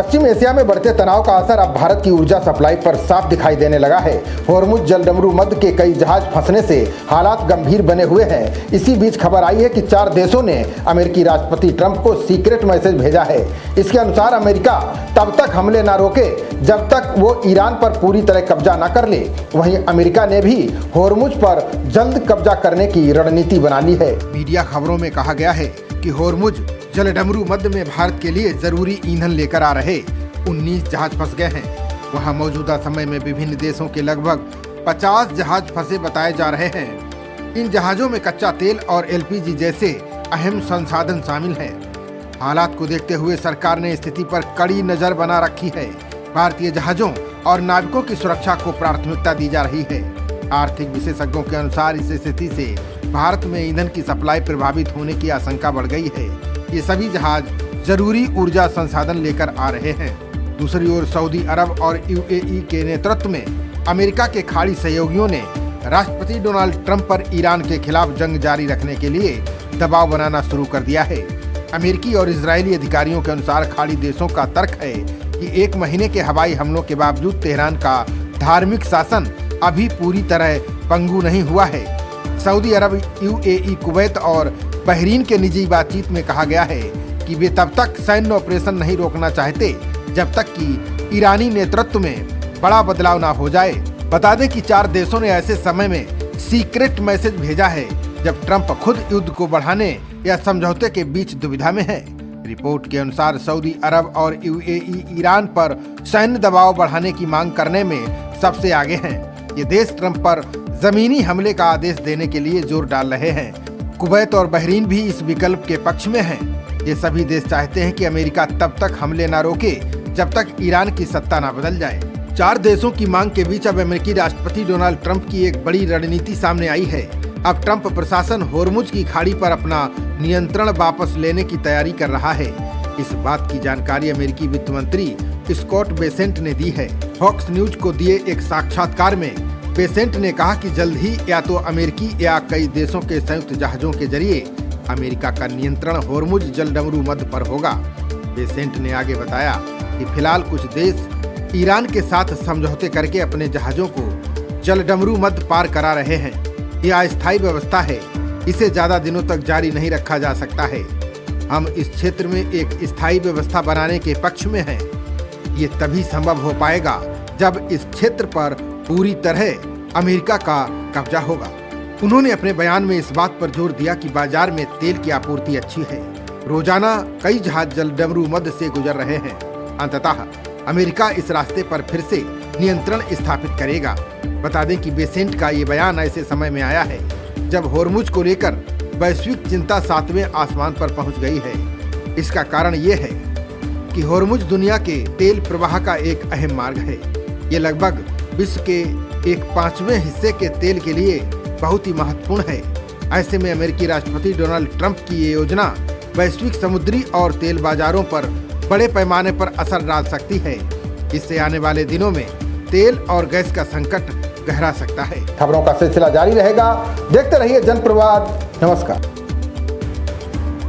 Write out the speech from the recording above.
पश्चिम Asia में बढ़ते तनाव का असर अब भारत की ऊर्जा सप्लाई पर साफ दिखाई देने लगा है। होर्मुज जलडमरू मध्य के कई जहाज फंसने से हालात गंभीर बने हुए हैं। इसी बीच खबर आई है कि 4 देशों ने अमेरिकी राष्ट्रपति ट्रंप को सीक्रेट मैसेज भेजा है। इसके अनुसार अमेरिका तब तक हमले न रोके जब तक वो ईरान पर पूरी तरह कब्जा न कर ले। वहीं अमेरिका ने भी होर्मुज पर जल्द कब्जा करने की रणनीति बना ली है। मीडिया खबरों में कहा गया है कि होर्मुज जलडमरू मध्य में भारत के लिए जरूरी ईंधन लेकर आ रहे 19 जहाज फंस गए हैं। वहां मौजूदा समय में विभिन्न देशों के लगभग 50 जहाज फंसे बताए जा रहे हैं। इन जहाजों में कच्चा तेल और एलपीजी जैसे अहम संसाधन शामिल हैं। हालात को देखते हुए सरकार ने स्थिति पर कड़ी नजर बना रखी है। भारतीय जहाजों और नाविकों की सुरक्षा को प्राथमिकता दी जा रही है। आर्थिक विशेषज्ञों के अनुसार इस स्थिति से भारत में ईंधन की सप्लाई प्रभावित होने की आशंका बढ़ गई है। ये सभी जहाज जरूरी ऊर्जा संसाधन लेकर आ रहे हैं। दूसरी ओर सऊदी अरब और यूएई के नेतृत्व में अमेरिका के खाड़ी सहयोगियों ने राष्ट्रपति डोनाल्ड ट्रंप पर ईरान के खिलाफ जंग जारी रखने के लिए दबाव बनाना शुरू कर दिया है। अमेरिकी और इजरायली अधिकारियों के अनुसार खाड़ी देशों का तर्क है कि 1 महीने के हवाई हमलों के बावजूद तेहरान का धार्मिक शासन अभी पूरी तरह पंगु नहीं हुआ है। सऊदी अरब, यूएई, कुवैत और बहरीन के निजी बातचीत में कहा गया है कि वे तब तक सैन्य ऑपरेशन नहीं रोकना चाहते जब तक कि ईरानी नेतृत्व में बड़ा बदलाव न हो जाए। बता दें कि 4 देशों ने ऐसे समय में सीक्रेट मैसेज भेजा है जब ट्रंप खुद युद्ध को बढ़ाने या समझौते के बीच दुविधा में है। रिपोर्ट के अनुसार सऊदी अरब और यूएई ईरान पर सैन्य दबाव बढ़ाने की मांग करने में सबसे आगे हैं। ये देश ट्रंप पर जमीनी हमले का आदेश देने के लिए जोर डाल रहे हैं। कुवैत और बहरीन भी इस विकल्प के पक्ष में हैं। ये सभी देश चाहते हैं कि अमेरिका तब तक हमले न रोके जब तक ईरान की सत्ता न बदल जाए। 4 देशों की मांग के बीच अब अमेरिकी राष्ट्रपति डोनाल्ड ट्रंप की एक बड़ी रणनीति सामने आई है। अब ट्रंप प्रशासन होर्मुज की खाड़ी पर अपना नियंत्रण वापस लेने की तैयारी कर रहा है। इस बात की जानकारी अमेरिकी वित्त मंत्री स्कॉट बेसेंट ने दी है। फॉक्स न्यूज को दिए एक साक्षात्कार में बेसेंट ने कहा कि जल्द ही या तो अमेरिकी या कई देशों के संयुक्त जहाजों के जरिए अमेरिका का नियंत्रण होर्मुज जलडमरू मध्य पर होगा। बेसेंट ने आगे बताया कि फिलहाल कुछ देश ईरान के साथ समझौते करके अपने जहाजों को जलडमरू मध्य पार करा रहे हैं। यह अस्थायी व्यवस्था है, इसे ज्यादा दिनों तक जारी नहीं रखा जा सकता है। हम इस क्षेत्र में एक स्थायी व्यवस्था बनाने के पक्ष में हैं। ये तभी संभव हो पाएगा जब इस क्षेत्र पर पूरी तरह अमेरिका का कब्जा होगा। उन्होंने अपने बयान में इस बात पर जोर दिया कि बाजार में तेल की आपूर्ति अच्छी है। रोजाना कई जहाज जलडमरू मध्य से गुजर रहे हैं। अंततः अमेरिका इस रास्ते पर फिर से नियंत्रण स्थापित करेगा। बता दें कि बेसेंट का ये बयान ऐसे समय में आया है जब होर्मुज को लेकर वैश्विक चिंता 7वें आसमान पर पहुंच गई है। इसका कारण ये है कि होर्मुज दुनिया के तेल प्रवाह का एक अहम मार्ग है। ये लगभग विश्व के 1/5वें हिस्से के तेल के लिए बहुत ही महत्वपूर्ण है। ऐसे में अमेरिकी राष्ट्रपति डोनाल्ड ट्रंप की ये योजना वैश्विक समुद्री और तेल बाजारों पर बड़े पैमाने पर असर डाल सकती है। इससे आने वाले दिनों में तेल और गैस का संकट गहरा सकता है। खबरों का सिलसिला जारी रहेगा। देखते रहिए जनप्रवाद। नमस्कार।